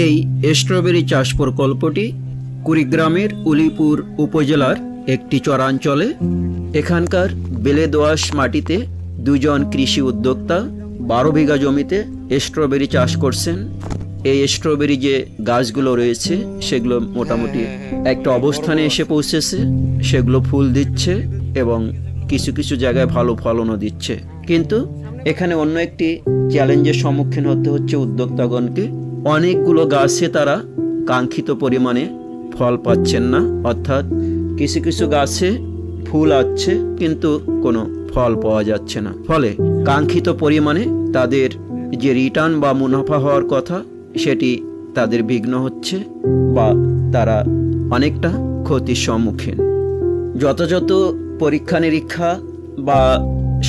এই স্ট্রবেরি চাষ প্রকল্পটি কুড়িগ্রামের উলিপুর উপজেলার একটি চরাঞ্চলে। এখানকার বেলে দোআঁশ মাটিতে দুজন কৃষি উদ্যোক্তা 12 বিঘা জমিতে স্ট্রবেরি চাষ করছেন। এই স্ট্রবেরি যে গাছগুলো রয়েছে সেগুলো মোটামুটি একটা অবস্থানে এসে পৌঁছেছে, সেগুলো ফুল দিচ্ছে এবং কিছু কিছু জায়গায় ভালো ফলনও দিচ্ছে। কিন্তু এখানে অন্য একটি চ্যালেঞ্জের সম্মুখীন হতে হচ্ছে উদ্যোক্তাগণকে। অনেকগুলো গাছে তারা কাঙ্ক্ষিত পরিমাণে ফল পাচ্ছেন না, অর্থাৎ কিছু কিছু গাছে ফুল আসছে কিন্তু কোনো ফল পাওয়া যাচ্ছে না। ফলে কাঙ্ক্ষিত পরিমাণে তাদের যে রিটার্ন বা মুনাফা হওয়ার কথা সেটি তাদের বিঘ্ন হচ্ছে বা তারা অনেকটা ক্ষতির সম্মুখীন। যথাযথ পরীক্ষা নিরীক্ষা বা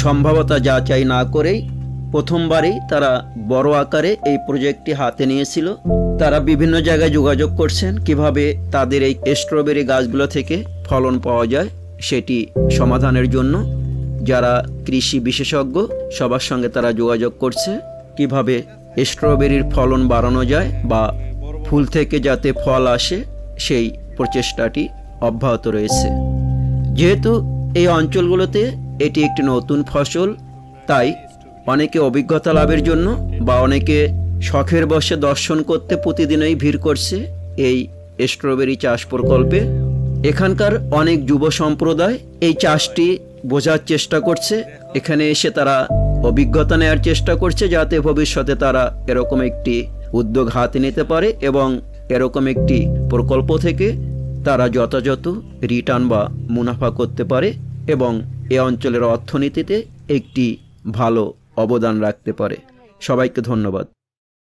সম্ভাব্যতা যাচাই না করেই প্রথমবারেই তারা বড় আকারে এই প্রজেক্টটি হাতে নিয়েছিল। তারা বিভিন্ন জায়গায় যোগাযোগ করছেন কিভাবে তাদের এই স্ট্রবেরি গাছগুলো থেকে ফলন পাওয়া যায় সেটি সমাধানের জন্য। যারা কৃষি বিশেষজ্ঞ সবার সঙ্গে তারা যোগাযোগ করছে কিভাবে স্ট্রবেরির ফলন বাড়ানো যায় বা ফুল থেকে যাতে ফল আসে সেই প্রচেষ্টাটি অব্যাহত রয়েছে। যেহেতু এই অঞ্চলগুলোতে এটি একটি নতুন ফসল, তাই অনেকে অভিজ্ঞতা লাভের জন্য বা অনেকে শখের বশে দর্শন করতে প্রতিদিনই ভিড় করছে এই স্ট্রবেরি চাষ প্রকল্পে। এখানকার অনেক যুব সম্প্রদায় এই চাষটি বোঝার চেষ্টা করছে, এখানে এসে তারা অভিজ্ঞতা নেওয়ার চেষ্টা করছে যাতে ভবিষ্যতে তারা এরকম একটি উদ্যোগ হাতে নিতে পারে এবং এরকম একটি প্রকল্প থেকে তারা যথাযথ রিটার্ন বা মুনাফা করতে পারে এবং এ অঞ্চলের অর্থনীতিতে একটি ভালো অবদান রাখতে পারে। সবাইকে ধন্যবাদ।